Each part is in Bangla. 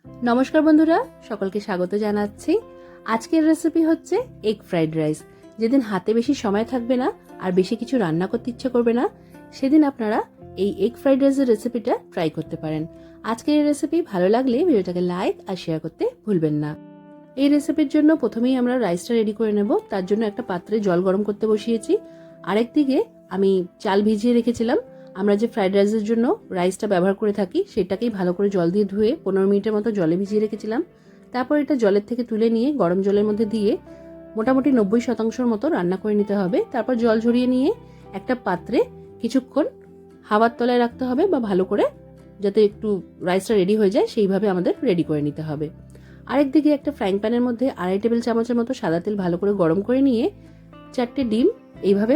নমস্কার বন্ধুরা, সকলকে স্বাগত জানাচ্ছি। আজকের রেসিপি হচ্ছে এগ ফ্রাইড রাইস। যেদিন হাতে বেশি সময় থাকবে না আর বেশি কিছু রান্না করতে ইচ্ছে করবে না, সেদিন আপনারা এই এগ ফ্রাইড রাইসের রেসিপিটা ট্রাই করতে পারেন। আজকের এই রেসিপি ভালো লাগলে ভিডিওটাকে লাইক আর শেয়ার করতে ভুলবেন না। এই রেসিপির জন্য প্রথমেই আমরা রাইসটা রেডি করে নেব। তার জন্য একটা পাত্রে জল গরম করতে বসিয়েছি। আরেকদিকে আমি চাল ভিজিয়ে রেখেছিলাম। আমরা যে ফ্রাইড রাইসের জন্য রাইসটা ব্যবহার করে থাকি সেটাকেই ভালো করে জল দিয়ে ধুয়ে 15 মিনিটের মতো জলে ভিজিয়ে রেখেছিলাম। তারপর এটা জলের থেকে তুলে নিয়ে গরম জলের মধ্যে দিয়ে মোটামুটি 90% মতো রান্না করে নিতে হবে। তারপর জল ঝরিয়ে নিয়ে একটা পাত্রে কিছুক্ষণ হাওয়ার তলায় রাখতে হবে, বা ভালো করে যাতে একটু রাইসটা রেডি হয়ে যায় সেইভাবে আমাদের রেডি করে নিতে হবে। আরেকদিকে একটা ফ্রাইং প্যানের মধ্যে 2.5 টেবিল চামচের মতো সাদা তেল ভালো করে গরম করে নিয়ে 4টে ডিম এইভাবে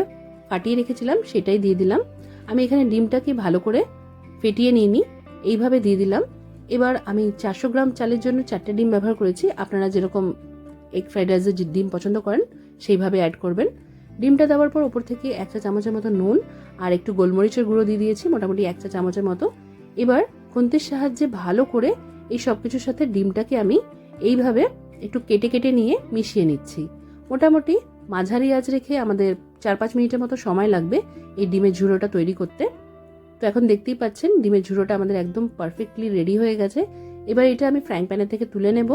ফাটিয়ে রেখেছিলাম সেটাই দিয়ে দিলাম। আমি এখানে ডিমটাকে ভালো করে ফেটিয়ে নিইনি, এইভাবে দিয়ে দিলাম। এবার আমি 400 গ্রাম চালের জন্য 4টে ডিম ব্যবহার করেছি। আপনারা যেরকম এগ ফ্রাইড রাইসের যে ডিম পছন্দ করেন সেইভাবে অ্যাড করবেন। ডিমটা দেওয়ার পর ওপর থেকে 1 চা চামচের মতো নুন আর একটু গোলমরিচের গুঁড়ো দিয়ে দিয়েছি, মোটামুটি 1 চা চামচের মতো। এবার খুন্তির সাহায্যে ভালো করে এই সব কিছুর সাথে ডিমটাকে আমি এইভাবে একটু কেটে কেটে নিয়ে মিশিয়ে নিচ্ছি। মোটামুটি মাঝারি আঁচ রেখে আমাদের 4-5 মিনিটের মতো সময় লাগবে এই ডিমের ঝুড়োটা তৈরি করতে। তো এখন দেখতেই পাচ্ছেন ডিমের ঝুড়োটা আমাদের একদম পারফেক্টলি রেডি হয়ে গেছে। এবার এটা আমি ফ্রাইং প্যানের থেকে তুলে নেব।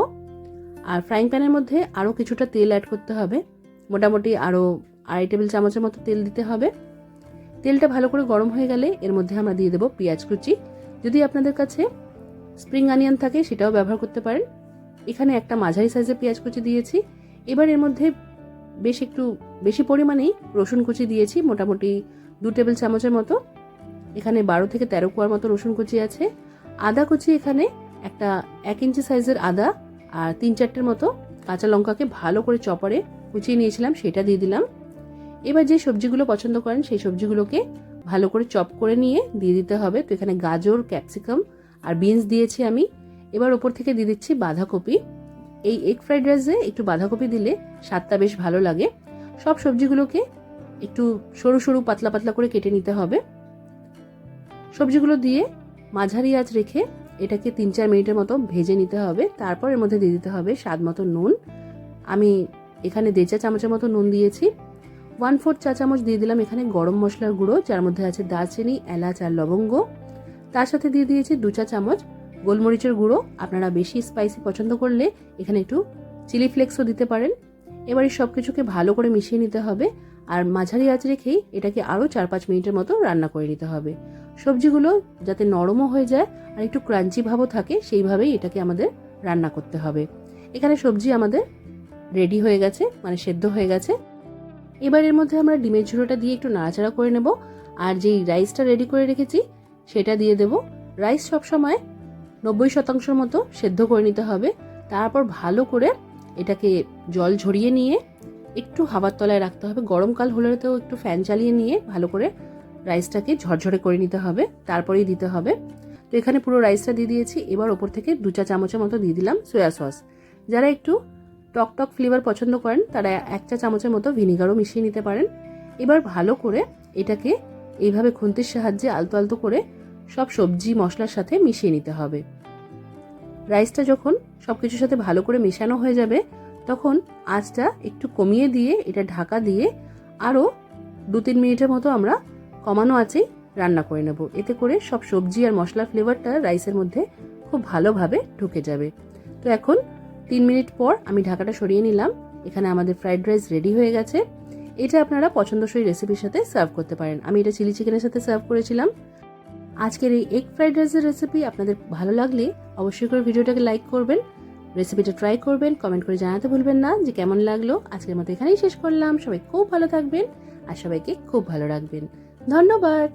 আর ফ্রাইং প্যানের মধ্যে আরও কিছুটা তেল অ্যাড করতে হবে, মোটামুটি আরও 2.5 টেবিল চামচের মতো তেল দিতে হবে। তেলটা ভালো করে গরম হয়ে গেলে এর মধ্যে আমরা দিয়ে দেবো পেঁয়াজ কুচি। যদি আপনাদের কাছে স্প্রিং অনিয়ন থাকে সেটাও ব্যবহার করতে পারেন। এখানে একটা মাঝারি সাইজের পেঁয়াজ কুচি দিয়েছি। এবার এর মধ্যে একটু বেশি পরিমাণেই রসুন কুচি দিয়েছি, মোটামুটি 2 টেবিল চামচের মতো। এখানে 12 থেকে 13 কোয়ার মতো রসুন কুচি আছে। আদা কুচি এখানে একটা 1 ইঞ্চি সাইজের আদা আর 3-4টের মতো কাঁচা লঙ্কাকে ভালো করে চপারে কুচিয়ে নিয়েছিলাম, সেটা দিয়ে দিলাম। এবার যে সবজিগুলো পছন্দ করেন সেই সবজিগুলোকে ভালো করে চপ করে নিয়ে দিয়ে দিতে হবে। তো এখানে গাজর, ক্যাপসিকাম আর বিনস দিয়েছি আমি। এবার ওপর থেকে দিয়ে দিচ্ছি বাঁধাকপি। এই এগ ফ্রাইড রাইসে একটু বাঁধাকপি দিলে স্বাদটা বেশ ভালো লাগে। সব সবজিগুলোকে একটু সরু সরু পাতলা পাতলা করে কেটে নিতে হবে। সবজিগুলো দিয়ে মাঝারি আঁচ রেখে এটাকে 3-4 মিনিটের মতো ভেজে নিতে হবে। তারপর এর মধ্যে দিয়ে দিতে হবে স্বাদ মতো নুন। আমি এখানে 1.5 চা চামচের মতো নুন দিয়েছি। 1/4 চা চামচ দিয়ে দিলাম এখানে গরম মশলার গুঁড়ো, যার মধ্যে আছে দারচিনি, এলাচ আর লবঙ্গ। তার সাথে দিয়ে দিয়েছি 2 চা চামচ গোলমরিচের গুঁড়ো। আপনারা বেশি স্পাইসি পছন্দ করলে এখানে একটু চিলি ফ্লেক্সও দিতে পারেন। এবার এই সব কিছুকে ভালো করে মিশিয়ে নিতে হবে আর মাঝারি আঁচ রেখেই এটাকে আরও 4-5 মিনিটের মতো রান্না করে নিতে হবে। সবজিগুলো যাতে নরমও হয়ে যায় আর একটু ক্রাঞ্চি ভাবও থাকে সেইভাবেই এটাকে আমাদের রান্না করতে হবে। এখানে সবজি আমাদের রেডি হয়ে গেছে, মানে সেদ্ধ হয়ে গেছে। এবার এর মধ্যে আমরা ডিমের ঝুড়োটা দিয়ে একটু নাড়াচাড়া করে নেব আর যেই রাইসটা রেডি করে রেখেছি সেটা দিয়ে দেব। রাইস সবসময় 90% মতো সেদ্ধ করে নিতে হবে। তারপর ভালো করে এটাকে জল ঝরিয়ে নিয়ে একটু হাওয়ার তলায় রাখতে হবে। গরমকাল হলে তো একটু ফ্যান চালিয়ে নিয়ে ভালো করে রাইসটাকে ঝরঝরে করে নিতে হবে, তারপরেই দিতে হবে। তো এখানে পুরো রাইসটা দিয়ে দিয়েছি। এবার ওপর থেকে 2 চা চামচের মতো দিয়ে দিলাম সয়া সস। যারা একটু টক টক ফ্লেভার পছন্দ করেন তারা 1 চা চামচের মতো ভিনিগারও মিশিয়ে নিতে পারেন। এবার ভালো করে এটাকে এইভাবে খুন্তির সাহায্যে আলতো আলতো করে সব সবজি মশলার সাথে মিশিয়ে নিতে হবে। রাইসটা যখন সবকিছুর সাথে ভালো করে মেশানো হয়ে যাবে তখন আঁচটা একটু কমিয়ে দিয়ে এটা ঢাকা দিয়ে আরও 2-3 মিনিটের মতো আমরা কমানো আঁচেই রান্না করে নেব। এতে করে সব সবজি আর মশলার ফ্লেভারটা রাইসের মধ্যে খুব ভালোভাবে ঢুকে যাবে। তো এখন 3 মিনিট পর আমি ঢাকাটা সরিয়ে নিলাম। এখানে আমাদের ফ্রাইড রাইস রেডি হয়ে গেছে। এটা আপনারা পছন্দসই রেসিপির সাথে সার্ভ করতে পারেন। আমি এটা চিলি চিকেনের সাথে সার্ভ করেছিলাম। আজকের এই এগ ফ্রাইড রাইসের রেসিপি আপনাদের ভালো লাগলে অবশ্যই করে ভিডিওটাকে লাইক করবেন, রেসিপিটা ট্রাই করবেন, কমেন্ট করে জানাতে ভুলবেন না যে কেমন লাগলো। আজকের মতো এখানেই শেষ করলাম। সবাই খুব ভালো থাকবেন আর সবাইকে খুব ভালো রাখবেন। ধন্যবাদ।